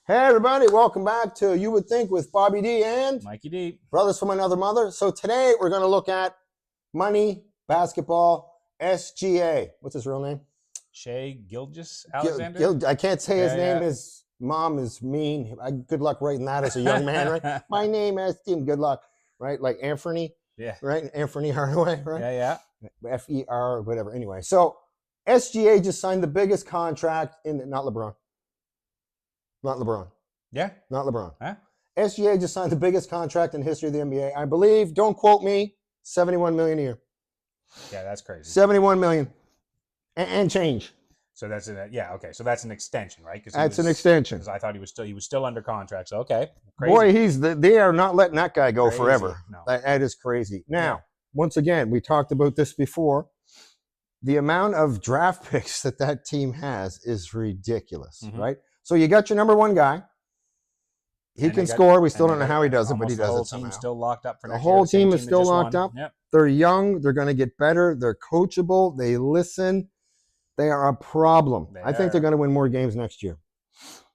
Hey everybody, welcome back to You Would Think with Bobby D and Mikey D. Brothers from Another Mother. So today we're going to look at money, basketball, SGA. What's his real name? Shai Gilgeous-Alexander. I can't say his name. Yeah. His mom is mean. Good luck writing that as a young man, right? My name is Tim. Good luck, right? Like Anthony, Yeah. right? Anthony Hardaway, right? Yeah. F-E-R, whatever. Anyway, so SGA just signed the biggest contract in, not LeBron. Yeah. Not LeBron. Huh? SGA just signed the biggest contract in the history of the NBA. I believe, don't quote me, $71 million a year. Yeah, that's crazy. $71 million and change. So that's it. Yeah. Okay. So that's an extension, right? That's an extension. Because I thought he was still under contract. So okay. Crazy. Boy, they are not letting that guy go Crazy. forever. No. That is crazy. Now, once again, we talked about this before. The amount of draft picks that team has is ridiculous, right? So you got your number one guy. He can score. We still don't know how he does it, but he does it somehow. The whole team's still locked up for next year. The whole team is still locked up. Yep. They're young. They're going to get better. They're coachable. They listen. They are a problem. I think they're going to win more games next year.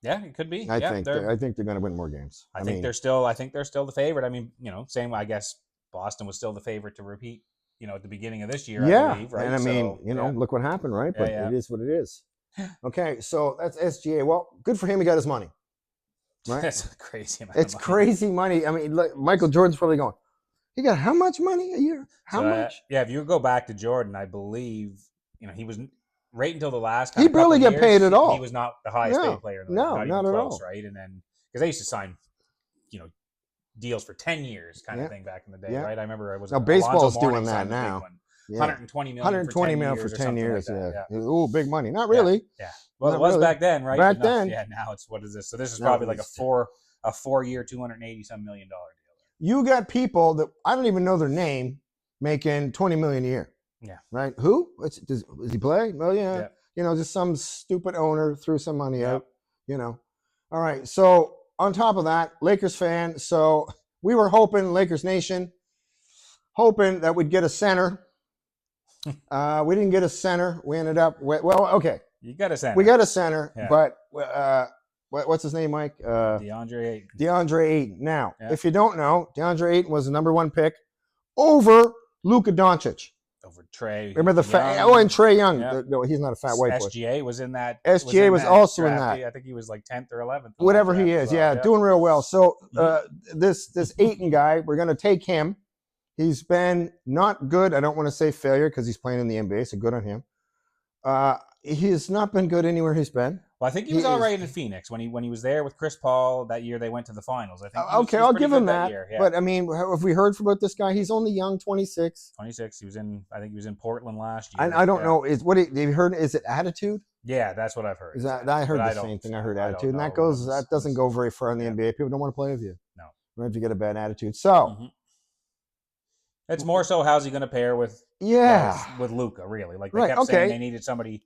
Yeah, it could be. I think they're going to win more games. I think they're still the favorite. I mean, same. I guess Boston was still the favorite to repeat. At the beginning of this year. I believe, right? And I mean, look what happened, right? But it is what it is. Okay, so that's SGA. Well, good for him. He got his money. Right? That's crazy. It's crazy money. I mean, Michael Jordan's probably going, he got how much money a year? How much? Yeah, if you go back to Jordan, I believe, he was right until the last. He barely got paid at all. He was not the highest paid player. Not at all. Right? And then because they used to sign, deals for 10 years, kind of thing back in the day, right? I remember it was. Now baseball's doing that now. $120 million for 10 years. Yeah. Ooh, big money. Not really. Yeah. Well, it was back then, right? Back then. Yeah. Now it's what is this? So this is probably like a 4-year, $280-some million deal. You got people that I don't even know their name making $20 million a year. Yeah. Right. Who? Does he play? Well, yeah. Just some stupid owner threw some money out. All right. So on top of that, Lakers fan. So we were hoping, Lakers Nation, that we'd get a center. We didn't get a center. We ended up with, okay. You got a center. We got a center, but what's his name, Mike? DeAndre Ayton. DeAndre Ayton. Now, if you don't know, DeAndre Ayton was the number one pick over Luka Doncic. Over Trey. Remember the and Trae Young. Yeah. No, he's not a fat white boy. SGA was in that. SGA was also in that. I think he was like 10th or 11th. Whatever he is, doing real well. So this Ayton guy, we're going to take him. He's been not good. I don't want to say failure because he's playing in the NBA, so good on him. He's not been good anywhere he's been. Well, I think he was all right in Phoenix when he was there with Chris Paul that year. They went to the finals. I think. I'll give him that. But I mean, have we heard about this guy? He's only young, 26. 26. I think he was in Portland last year. I don't know. Have you heard? Is it attitude? Yeah, that's what I've heard. I heard the same thing. I heard attitude, and that doesn't go very far in the NBA. People don't want to play with you. No, right? If you get a bad attitude, so. It's more so how's he going to pair with Luka, really. Like they kept saying they needed somebody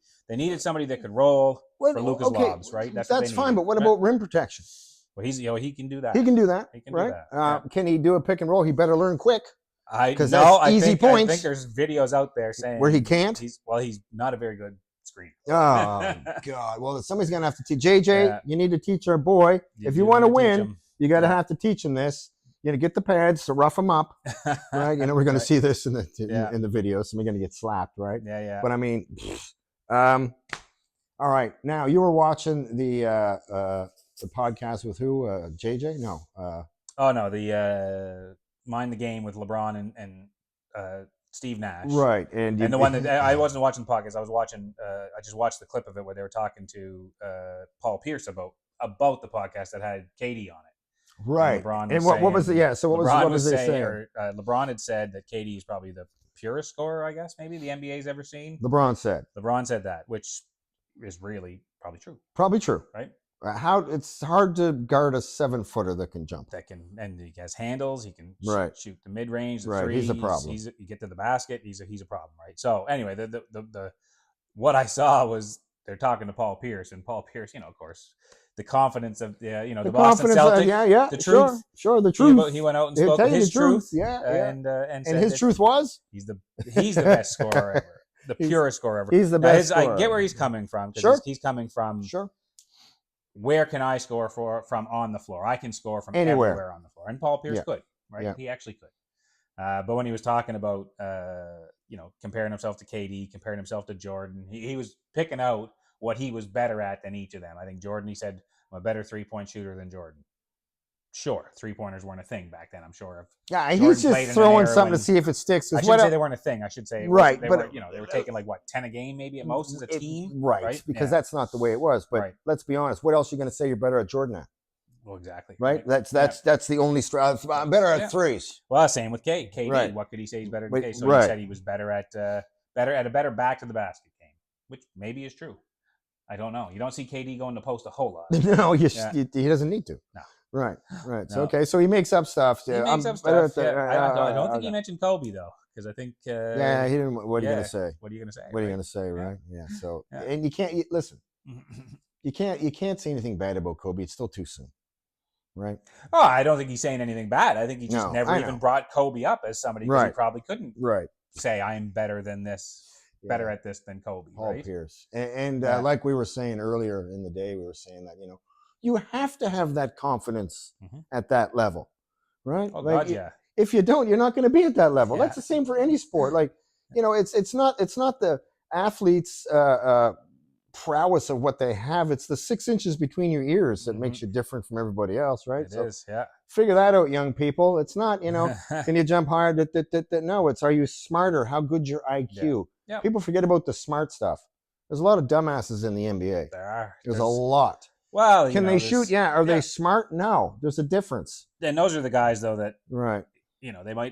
that could roll for Luka's lobs, right? That's fine, but what about rim protection? Well, he can do that. He can do that, right? Can he do a pick and roll? He better learn quick. Because that's easy points. I think there's videos out there saying where he can't. He's not a very good screen. Oh God! Well, somebody's going to have to teach JJ. You need to teach our boy. If you want to win, you got to have to teach him this. Get the pads to rough them up, right? We're going to see this in the video, so we're going to get slapped, right? Yeah. But I mean, all right. Now you were watching the podcast with who? JJ? No. The Mind the Game with LeBron and Steve Nash. Right, and the one that I wasn't watching the podcast. I was watching. I just watched the clip of it where they were talking to Paul Pierce about the podcast that had KD on it. Right. And what was it? Yeah. So what was they saying? LeBron had said that KD is probably the purest scorer, I guess, maybe the NBA's ever seen. LeBron said that, which is really probably true. Probably true. Right. It's hard to guard a 7-footer that can jump. And he has handles. He can shoot the mid range. Right. He's a problem. You get to the basket. He's a problem. Right. So anyway, the what I saw was they're talking to Paul Pierce, and Paul Pierce, of course. The confidence of the Boston Celtics, the truth, sure, the truth. He went out and spoke his truth, and his truth was he's the best scorer ever, the purest scorer ever. He's the best. I get where he's coming from. Sure, he's coming from where can I score from on the floor? I can score from Anywhere. everywhere on the floor. And Paul Pierce could, right? Yeah. He actually could. But when he was talking about, comparing himself to KD, comparing himself to Jordan, he was picking out what he was better at than each of them. I think Jordan, he said, I'm a better 3-point shooter than Jordan. Sure, 3-pointers weren't a thing back then, I'm sure. Yeah, he's just throwing something to see if it sticks. I shouldn't say they weren't a thing. I should say, right, they were taking 10 a game maybe at most as a team. Right, because that's not the way it was. But let's be honest, what else are you going to say you're better at Jordan at? Well, exactly. Right? That's the only strategy. I'm better at threes. Well, same with KD. Right. What could he say he's better than KD? So he said he was better at a better back to the basket game, which maybe is true. I don't know. You don't see KD going to post a whole lot. No, he doesn't need to. No. Right. No. So, okay, so he makes up stuff. He makes up stuff. I don't think he mentioned Kobe though, because I think. He didn't. What are you gonna say? What are you gonna say? What are you gonna say? Right. Yeah. So, and you can't listen. You can't say anything bad about Kobe. It's still too soon. Right. Oh, I don't think he's saying anything bad. I think he just never even brought Kobe up as somebody because he probably couldn't say I'm better than this, better at this than Kobe. Paul Pierce. And like we were saying earlier in the day, we were saying that, you have to have that confidence at that level. Right. Oh, God, yeah. If you don't, you're not going to be at that level. That's the same for any sport. Like, it's not the athletes' prowess of what they have. It's the 6 inches between your ears that makes you different from everybody else, right? It is, yeah. Figure that out, young people. It's not, can you jump higher? No, it's, are you smarter? How good's your IQ? Yeah. People forget about the smart stuff. There's a lot of dumbasses in the NBA. There's a lot. Well, can they shoot? Yeah. Are they smart? No. There's a difference. And those are the guys, though, that right.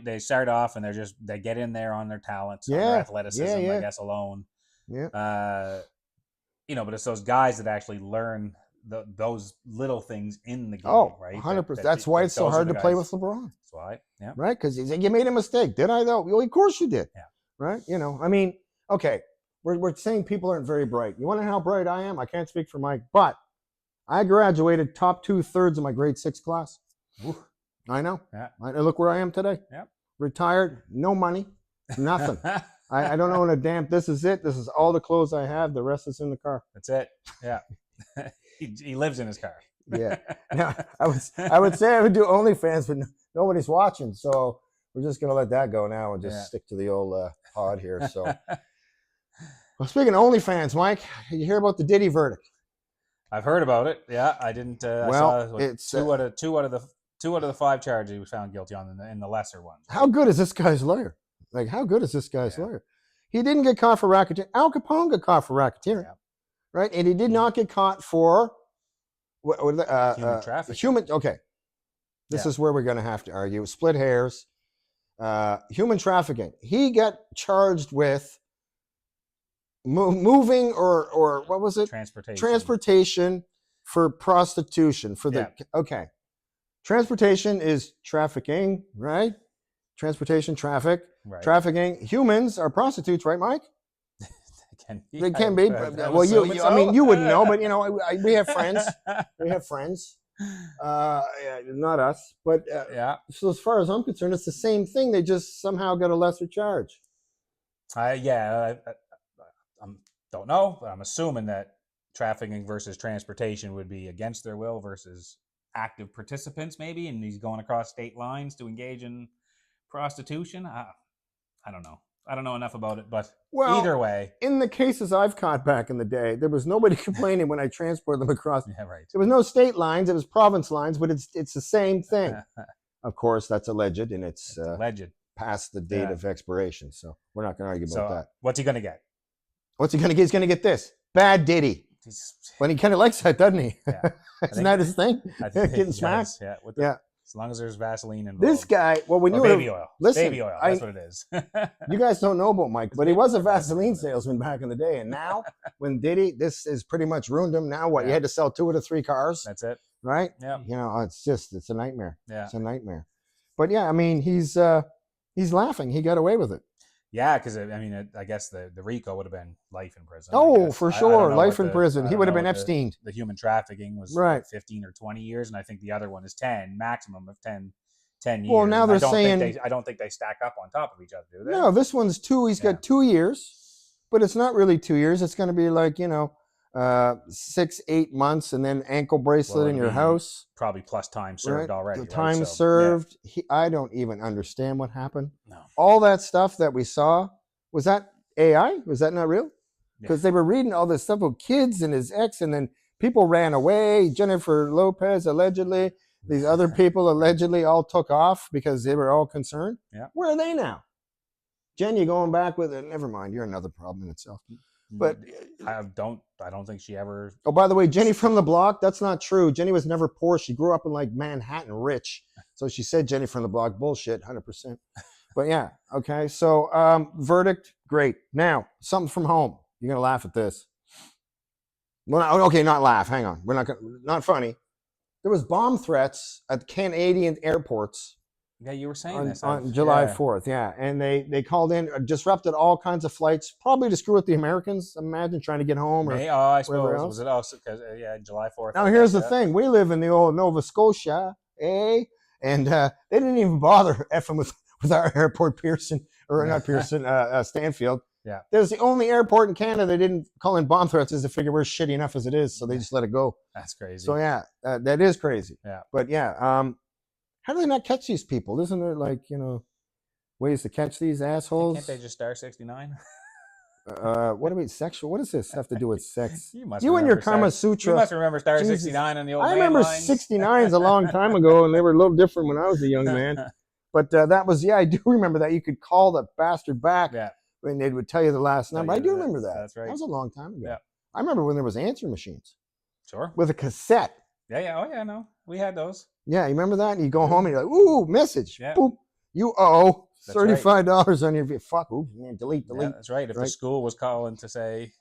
They start off and they get in there on their talents, on their athleticism, I guess, alone. Yeah. But it's those guys that actually learn those little things in the game, right? 100%. That's why it's so hard to play with LeBron. That's why, yeah. Right? Because he's like, you made a mistake. Did I, though? Well, of course you did. Yeah. Right? Okay, we're saying people aren't very bright. You want to know how bright I am? I can't speak for Mike, but I graduated top 2/3 of my grade 6 class. Ooh. I know. Yeah. Look where I am today. Yeah. Retired, no money, nothing. I don't own a damn. This is it. This is all the clothes I have. The rest is in the car. That's it. Yeah. he lives in his car. Yeah. Now, I would say I would do OnlyFans, but nobody's watching, so we're just gonna let that go now and just stick to the old pod here. So, well, speaking of OnlyFans, Mike, did you hear about the Diddy verdict? I've heard about it. Yeah, I didn't. I saw it's two out of the 5 charges he was found guilty on in the lesser ones. How good is this guy's lawyer? Like, how good is this guy's lawyer? He didn't get caught for racketeering. Al Capone got caught for racketeering, right? And he did not get caught for human trafficking. Okay, this is where we're going to have to argue. Split hairs. Human trafficking. He got charged with moving or what was it? Transportation for prostitution. Transportation is trafficking, right? Transportation, traffic, trafficking. Humans are prostitutes, right, Mike? They can be. Well, you wouldn't know, but we have friends. We have friends. Not us, but So as far as I'm concerned, it's the same thing. They just somehow got a lesser charge. I don't know, but I'm assuming that trafficking versus transportation would be against their will versus active participants, maybe, and he's going across state lines to engage in prostitution. I don't know. I don't know enough about it, but either way. In the cases I've caught back in the day, there was nobody complaining when I transported them across. Yeah, right. There was no state lines, it was province lines, but it's the same thing. Of course, that's alleged, and it's alleged. Past the date of expiration, so we're not going to argue about that. What's he going to get? What's he going to get? He's going to get this. Bad Diddy. But he kind of likes that, doesn't he? Yeah. Isn't that his thing? Getting smacked? Yeah. As long as there's Vaseline involved. This guy, baby oil. Listen, baby oil. That's what it is. You guys don't know about Mike, but he was a Vaseline salesman back in the day. And now, when Diddy, this has pretty much ruined him. Now what? You had to sell 2 of the 3 cars. That's it. Right? Yeah. It's a nightmare. Yeah. It's a nightmare. But yeah, I mean, he's laughing. He got away with it. Yeah, because I guess the RICO would have been life in prison. Oh, for sure, life in prison. He would have been Epstein. The human trafficking was 15 or 20 years, and I think the other one is 10, maximum of 10 years. Well, now they're saying I don't think they stack up on top of each other, do they? No, this one's 2. He's got 2 years, but it's not really 2 years. It's going to be like 6-8 months, and then ankle bracelet in your house. Probably plus time served already. The time served. Yeah. I don't even understand what happened. No. All that stuff that we saw, was that AI? Was that not real? Because they were reading all this stuff about kids and his ex, and then people ran away. Jennifer Lopez allegedly. These other people allegedly all took off because they were all concerned. Yeah. Where are they now? Jen, you going back with it? Never mind. You're another problem in itself. But I don't think she ever. Oh, by the way, Jenny from the block, that's not true. Jenny was never poor. She grew up in like Manhattan rich. So she said Jenny from the block. Bullshit, 100%. But yeah, okay. So verdict, great. Now, something from home. You're going to laugh at this. Well, okay, not laugh. Hang on. We're not funny. There was bomb threats at Canadian airports. Yeah, you were saying this. On July 4th, yeah. And they called in, disrupted all kinds of flights, probably to screw with the Americans. Imagine trying to get home. Or I suppose. Was it also because, July 4th. Now, here's the thing. We live in the old Nova Scotia, eh? And they didn't even bother effing with our airport, Pearson, or not Pearson, Stanfield. Yeah. There's the only airport in Canada they didn't call in bomb threats is to figure we're shitty enough as it is, so they just let it go. That's crazy. So, yeah, that is crazy. Yeah. But, yeah, how do they not catch these people? Isn't there, like, ways to catch these assholes? Can't they just star 69? What about sexual? What does this have to do with sex? You and your Kama Sutra. You must remember star 69 on the old I remember 69's a long time ago, and they were a little different when I was a young man. But that was, I do remember that. You could call the bastard back when they would tell you the last number. I do remember that. That's right. That was a long time ago. Yeah. I remember when there was answer machines. Sure. With a cassette. Yeah. Oh, yeah, no. We had those. Yeah, you remember that? And you go home and you're like, ooh, message. Yeah. Boop. You owe $35 on your fuck. Ooh, man, delete. Yeah, that's right. If the school was calling to say,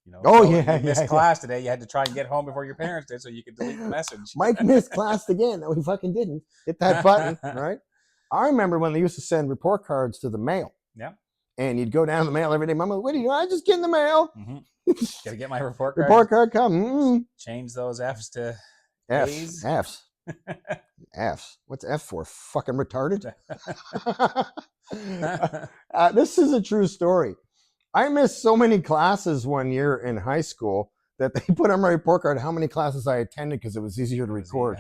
you missed class today, you had to try and get home before your parents did so you could delete the message. Mike missed class again. No, he fucking didn't. Hit that button, right? I remember when they used to send report cards to the mail. Yeah. And you'd go down the mail every day. Mama, what are you doing? I just get in the mail. Mm-hmm. Gotta get my report card. Report card come. Mm-hmm. Change those F's to A's. F's. F's. What's F for? Fucking retarded? This is a true story. I missed so many classes one year in high school that they put on my report card how many classes I attended because it was easier to record.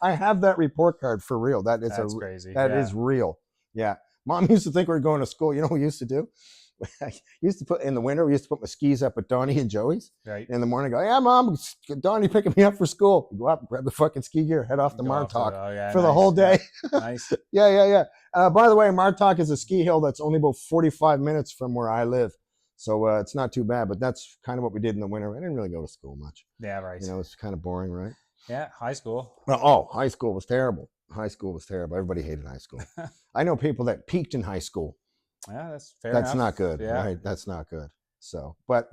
I have that report card for real. That's crazy. That is real. Yeah. Mom used to think we were going to school. You know what we used to do? I used to put in the winter, we used to put my skis up at Donnie and Joey's. Right. In the morning, go, yeah, Mom, Donnie picking me up for school. Go up, grab the fucking ski gear, head off to Martok for the whole day. Nice. Yeah. By the way, Martok is a ski hill that's only about 45 minutes from where I live. So it's not too bad, but that's kind of what we did in the winter. I didn't really go to school much. Yeah, right. It's kind of boring, right? Yeah, high school. High school was terrible. High school was terrible. Everybody hated high school. I know people that peaked in high school. Yeah, that's fair That's enough. not good, right? That's not good. So, but,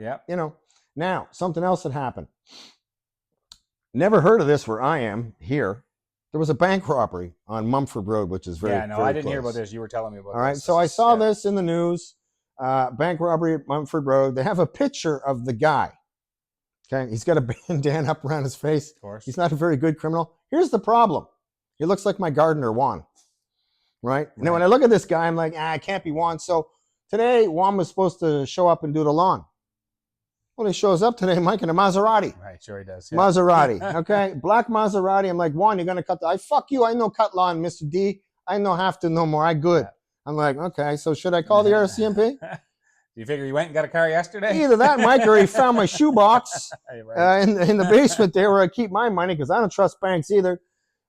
now, something else that happened. Never heard of this where I am here. There was a bank robbery on Mumford Road, which is very, I didn't hear about this. You were telling me about this. All right, so I saw this in the news. Bank robbery at Mumford Road. They have a picture of the guy. Okay, he's got a bandana up around his face. Of course. He's not a very good criminal. Here's the problem. He looks like my gardener, Juan. Right? And then when I look at this guy, I'm like, it can't be Juan. So today, Juan was supposed to show up and do the lawn. Well, he shows up today, Mike, in a Maserati. Right, sure he does. Yeah. Maserati, okay? Black Maserati. I'm like, Juan, you're going to cut the... fuck you. I know cut lawn, Mr. D. I know have to no more. I good. Yeah. I'm like, okay, so should I call the RCMP? You figure you went and got a car yesterday? Either that, Mike, or he found my shoebox in the basement there where I keep my money because I don't trust banks either.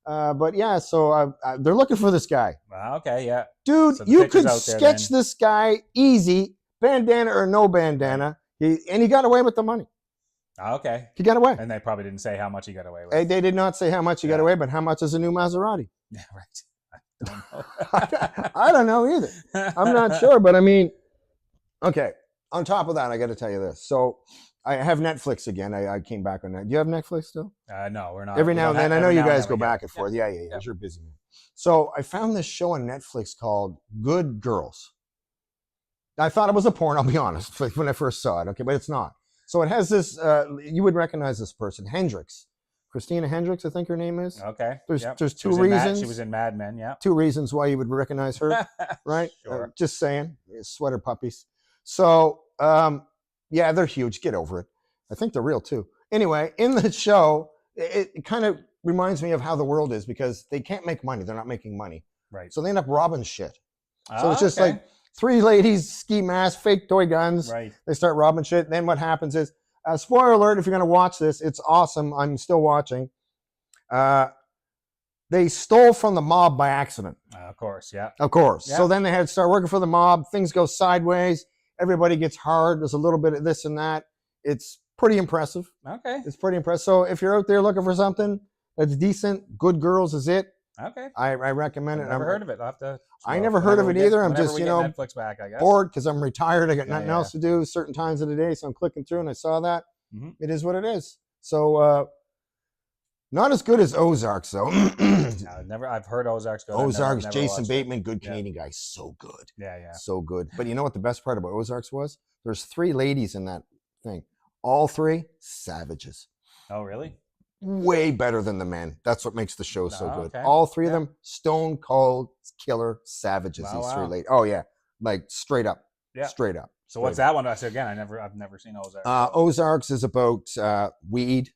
But yeah, so they're looking for this guy. Okay, yeah. Dude, so you could sketch this guy easy, bandana or no bandana, and he got away with the money. Okay. He got away. And they probably didn't say how much he got away with. They did not say how much he got away, but how much is a new Maserati? Yeah, right. I don't know. I don't know either. I'm not sure, but I mean, okay. On top of that, I got to tell you this. So I have Netflix again. I came back on that. Do you have Netflix still? No, we're not. Every now and then. I know you guys go back and forth. Yeah. You're busy, man. So I found this show on Netflix called Good Girls. I thought it was a porn, I'll be honest, when I first saw it. Okay, but it's not. So it has this, you would recognize this person, Hendricks. Christina Hendricks, I think her name is. Okay. There's two reasons. She was in Mad Men, yeah. 2 reasons why you would recognize her, right? Sure. Just saying. Sweater puppies. So, yeah, they're huge. Get over it. I think they're real too. Anyway, in the show, it kind of reminds me of how the world is because they can't make money. They're not making money. Right. So they end up robbing shit. So it's just like 3 ladies, ski masks, fake toy guns. Right. They start robbing shit. Then what happens is, spoiler alert, if you're going to watch this, it's awesome. I'm still watching. They stole from the mob by accident. Of course, yeah. Of course. Yeah. So then they had to start working for the mob. Things go sideways. Everybody gets hard. There's a little bit of this and that. It's pretty impressive. Okay. It's pretty impressive. So if you're out there looking for something that's decent, Good Girls is it. Okay. I recommend it. I've never heard of it. I'll have to. I never heard of it either. I'm just, Netflix back, I guess. bored because I'm retired. I got nothing else to do certain times of the day. So I'm clicking through and I saw that. Mm-hmm. It is what it is. So not as good as Ozarks though. I've heard Ozarks good. Ozarks, Jason Bateman, good Canadian guy. So good. Yeah. So good. But you know what the best part about Ozarks was? There's 3 ladies in that thing. All 3 savages. Oh, really? Way better than the men. That's what makes the show so good. Okay. All 3 of them, stone cold killer savages. These 3 ladies. Oh yeah, like straight up. Yeah. Straight up. So what's that one? I said again, I've never seen Ozarks. Ozarks is about weed,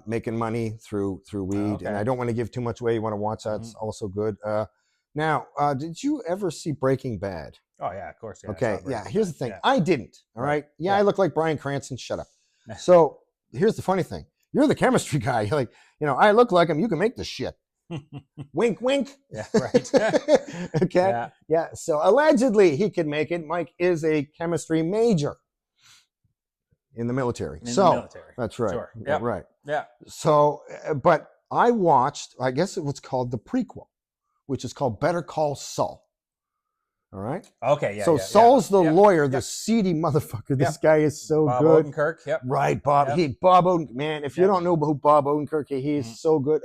making money through weed, and I don't want to give too much away. You want to watch that? It's also good. Now, did you ever see Breaking Bad? Oh yeah, of course. Yeah, okay, yeah. Here's the thing. Yeah. I didn't. All right. Yeah, I look like Bryan Cranston. Shut up. So here's the funny thing. You're the chemistry guy. You're like, I look like him. You can make the shit. Wink, wink. Yeah, right. Okay. Yeah. So allegedly he could make it. Mike is a chemistry major in the military. The military. That's right. Sure. Yeah. Right. Yeah. So, but I watched, I guess it was called the prequel, which is called Better Call Saul. All right. Okay. Yeah. So Saul's the lawyer, the seedy motherfucker. This guy is so Bob good. Odenkirk. Yep. Right, Bob. Yep. Bob Odenkirk. Man, if you don't know who Bob Odenkirk is, he is so good.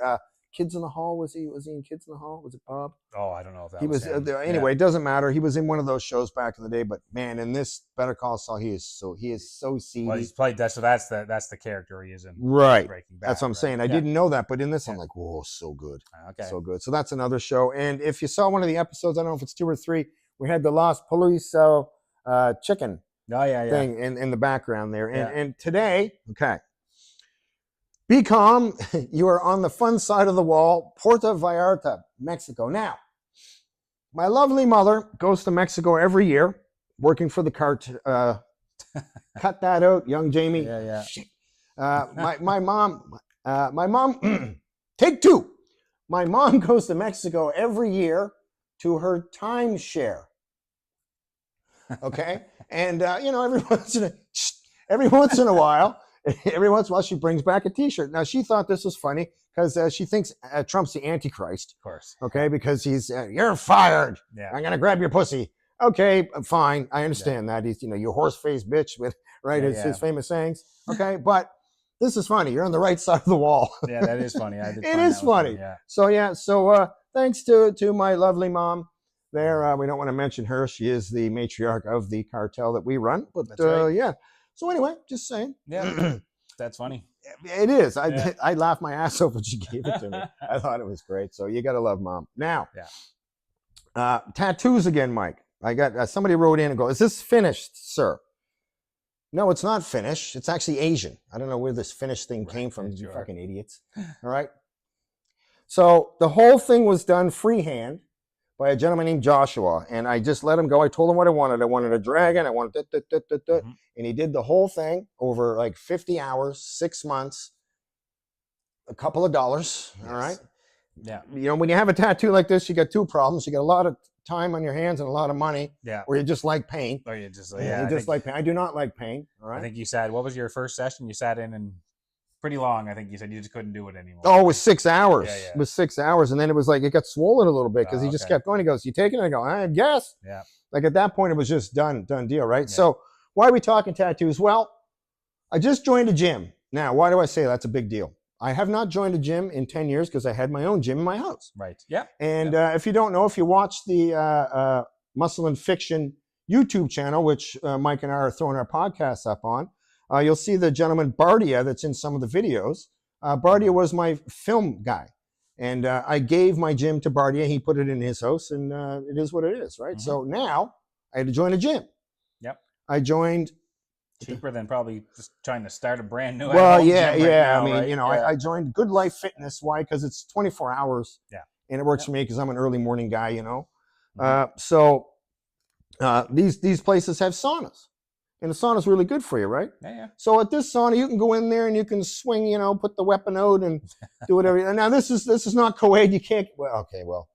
Kids in the Hall. Was he in Kids in the Hall? Was it Bob? Oh, I don't know if that he was. Anyway, it doesn't matter. He was in one of those shows back in the day. But man, in this Better Call Saul, he is so seedy. Well, he's played that. So that's the character he is in. Right. Breaking Bad, that's what I'm saying. I didn't know that, but in this, I'm like, whoa, so good. Okay. So good. So that's another show. And if you saw one of the episodes, I don't know if it's 2 or 3. We had the Lost Police chicken thing in the background there. And today, be calm. You are on the fun side of the wall, Puerto Vallarta, Mexico. Now, my lovely mother goes to Mexico every year, working for the cart. Cut that out, young Jamie. Yeah. Shit. My mom, take 2. My mom goes to Mexico every year to her timeshare. Okay. And, every once in a while, she brings back a t-shirt. Now, she thought this was funny because she thinks Trump's the Antichrist. Of course. Okay. Because he's, you're fired. Yeah. I'm going to grab your pussy. Okay. Fine. I understand that. He's, you horse-faced bitch with, his famous sayings. Okay. But this is funny. You're on the right side of the wall. Yeah, that is funny. It is funny. Yeah. So, thanks to my lovely mom there. We don't want to mention her. She is the matriarch of the cartel that we run. But yeah. So anyway, just saying. Yeah, that's funny. It is. I laughed my ass off when she gave it to me. I thought it was great. So you got to love mom. Now, tattoos again, Mike. I got somebody wrote in and go, is this finished, sir? No, it's not Finnish. It's actually Asian. I don't know where this Finnish thing came from. You fucking idiots. All right. So the whole thing was done freehand by a gentleman named Joshua. And I just let him go. I told him what I wanted. I wanted a dragon. I wanted and he did the whole thing over like 50 hours, 6 months, a couple of dollars. Yes. All right. Yeah. When you have a tattoo like this, you got 2 problems. You got a lot of time on your hands and a lot of money. Yeah. Or you just like pain. Or you just like pain. I do not like pain. All right. I think you said, what was your first session? You sat in and pretty long. I think you said you just couldn't do it anymore. Oh, it was 6 hours. Yeah. It was 6 hours. And then it was like, it got swollen a little bit because he just kept going. He goes, you taking it? I go, I guess. Yeah. Like at that point, it was just done deal, right? Yeah. So why are we talking tattoos? Well, I just joined a gym. Now, why do I say that's a big deal? I have not joined a gym in 10 years because I had my own gym in my house. Right. Yeah. And if you don't know, if you watch the Muscle and Fiction YouTube channel, which Mike and I are throwing our podcasts up on, you'll see the gentleman Bardia that's in some of the videos. Bardia was my film guy. And I gave my gym to Bardia. He put it in his house, and it is what it is, right? Mm-hmm. So now I had to join a gym. Yep. I joined Cheaper than probably just trying to start a brand new. Well, gym yeah. now, I mean, right? you know, I joined Good Life Fitness. Why? Because it's 24 hours. Yeah. And it works for me because I'm an early morning guy, you know. These places have saunas. And the sauna is really good for you, right? Yeah. So at this sauna, you can go in there and you can swing, you know, put the weapon out and do whatever. Now this is not co-ed. You can't. Well, okay. Well,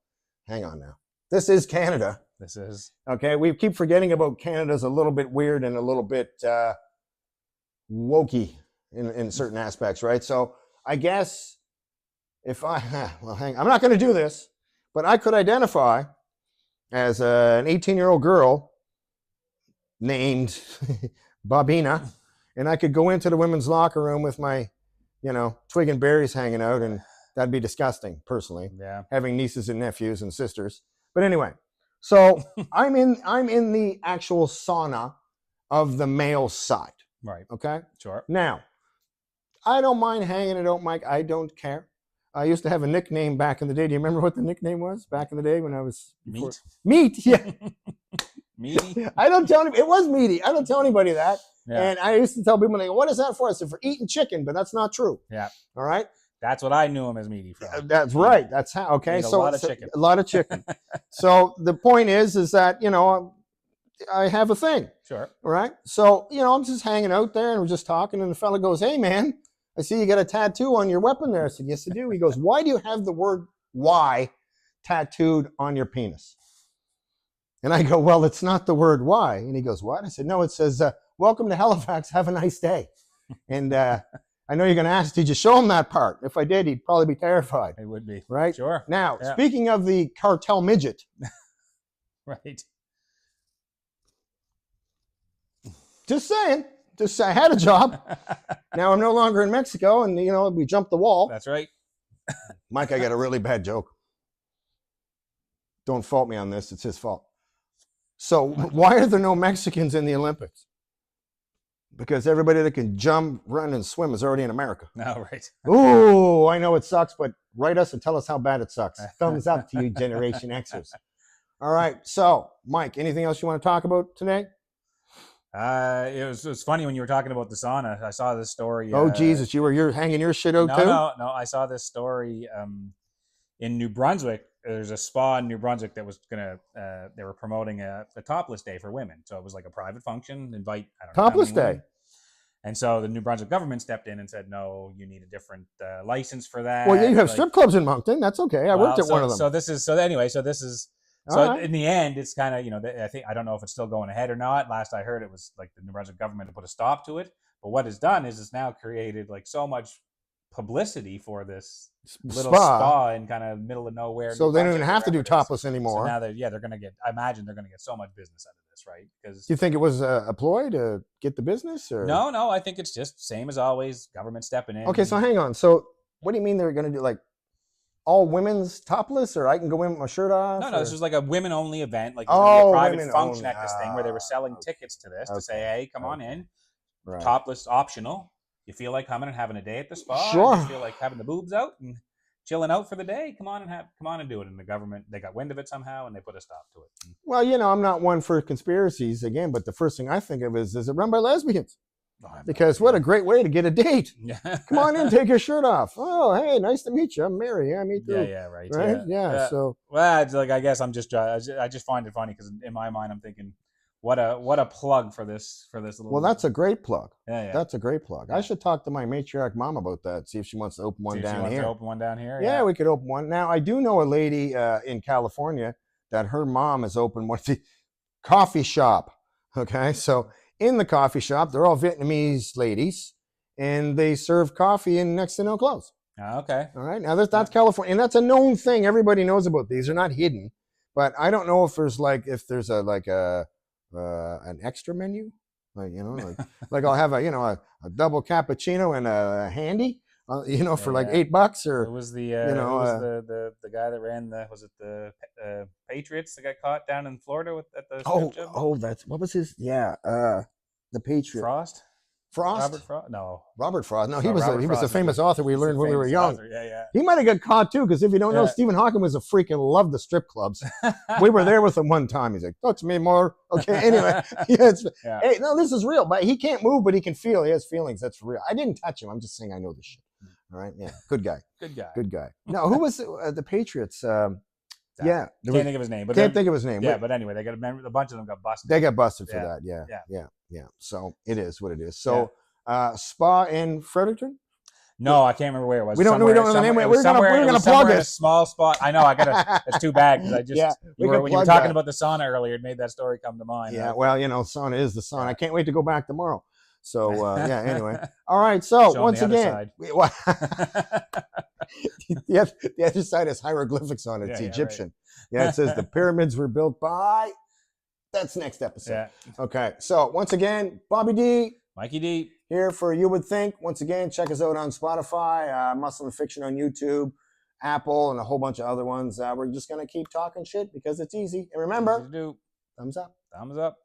hang on now. This is Canada. This is okay. We keep forgetting about Canada's a little bit weird and a little bit wokey in certain aspects, right? So I guess if I'm not going to do this, but I could identify as an 18-year-old girl named Bobina, and I could go into the women's locker room with my, you know, twig and berries hanging out, and that'd be disgusting, personally. Yeah. Having nieces and nephews and sisters. But anyway, so I'm in the actual sauna of the male side. Right. Okay. Sure. Now, I don't mind hanging it out, Mike. I don't care. I used to have a nickname back in the day. Do you remember what the nickname was back in the day when I was Meat? Yeah. Meaty? I don't tell anybody. It was meaty. I don't tell anybody that. Yeah. And I used to tell people, they go, what is that for? I said, for eating chicken, but that's not true. Yeah. All right. That's what I knew him as meaty from. That's right. That's how. Okay. So a lot of chicken. A lot of chicken. So the point is that, you know, I have a thing. Sure. All right. So, you know, I'm just hanging out there and we're just talking. And the fella goes, hey, man, I see you got a tattoo on your weapon there. I said, yes, I do. He goes, why do you have the word "why" tattooed on your penis? And I go, well, it's not the word "why." And he goes, what? I said, no, it says, welcome to Halifax. Have a nice day. And I know you're going to ask, did you show him that part? If I did, he'd probably be terrified. He would be. Right? Sure. Now, speaking of the cartel midget. Right. Just saying. I had a job. Now I'm no longer in Mexico, and, you know, we jumped the wall. That's right. Mike, I got a really bad joke. Don't fault me on this. It's his fault. So why are there no Mexicans in the Olympics? Because everybody that can jump, run, and swim is already in America. No, right. Ooh, I know it sucks, but write us and tell us how bad it sucks. Thumbs up to you, Generation Xers. All right. So, Mike, anything else you want to talk about today? It was funny when you were talking about the sauna. I saw this story. Oh, Jesus, you're hanging your shit out too? No. I saw this story in New Brunswick. There's a spa in New Brunswick that was they were promoting a topless day for women. So it was like a private function. Topless day. And so the New Brunswick government stepped in and said, no, you need a different license for that. Well, yeah, you have strip clubs in Moncton. That's okay. I worked at one of them. So this is in the end, it's kind of, you know, I don't know if it's still going ahead or not. Last I heard, it was like the New Brunswick government to put a stop to it. But what it's done is it's now created like so much publicity for this little spa in kind of middle of nowhere. So they don't even have to do topless anymore. So now they're going to get, I imagine they're going to get so much business out of this, right? Because do you think it was a ploy to get the business? Or? No, I think it's just same as always, government stepping in. Okay, so hang on. So what do you mean they're going to do like all women's topless, or I can go in with my shirt off? No, this was like a women-only event, like a private function at this thing where they were selling tickets to this to say, hey, come on in, topless optional. You feel like coming and having a day at the spa? Sure. You feel like having the boobs out and chilling out for the day? Come on and do it. And the government, they got wind of it somehow and they put a stop to it. Well, you know, I'm not one for conspiracies again, but the first thing I think of is it run by lesbians? Because what a great way to get a date. Come on in, take your shirt off. Oh, hey, nice to meet you. I'm Mary. Yeah, me too. Yeah, right. Yeah. So, well, it's like, I guess I just find it funny because in my mind I'm thinking, what a plug for this little. Well, that's a great plug. Yeah. That's a great plug. I should talk to my matriarch mom about that. See if she wants to open one down here. Open one down here. Yeah, we could open one. Now, I do know a lady in California that her mom has opened one, the coffee shop. Okay, so in the coffee shop, they're all Vietnamese ladies, and they serve coffee in next to no clothes. Okay. All right. Now that's California, and that's a known thing. Everybody knows about these. They're not hidden, but I don't know if there's an extra menu, like, you know, like I'll have a double cappuccino and a handy, for like $8 or. It was the the guy that ran the Patriots that got caught down in Florida at the strip club? That's what was his? Yeah, the Patriot. Frost. Frost? Robert Frost? No. Robert Frost. No, he was a famous author we learned when we were young. Author. Yeah. He might have got caught too, because if you don't know, Stephen Hawking was a freaking loved the strip clubs. We were there with him one time. He's like, talk to me more. Okay, anyway. Hey, no, this is real. But he can't move, but he can feel. He has feelings. That's real. I didn't touch him. I'm just saying I know this shit. All right? Yeah, good guy. Good guy. Now, who was the Patriots? Can't think of his name. But can't think of his name. Yeah, but anyway, they got a bunch of them got busted. They got busted for that. Yeah. So it is what it is. So spa in Fredericton? No, I can't remember where it was. We don't know the name. We're gonna plug it. A small spot. I know. It's too bad because I just when you were talking about the sauna earlier, it made that story come to mind. Yeah. Well, sauna is the sauna. I can't wait to go back tomorrow. So anyway. All right. So once again, the other side has hieroglyphics on it. It's Egyptian. Right. Yeah, it says the pyramids were built by. That's next episode. Yeah. Okay. So once again, Bobby D, Mikey D, here for You Would Think. Once again, check us out on Spotify, Muscle and Fiction on YouTube, Apple, and a whole bunch of other ones. We're just gonna keep talking shit because it's easy. And remember, thumbs up. Thumbs up.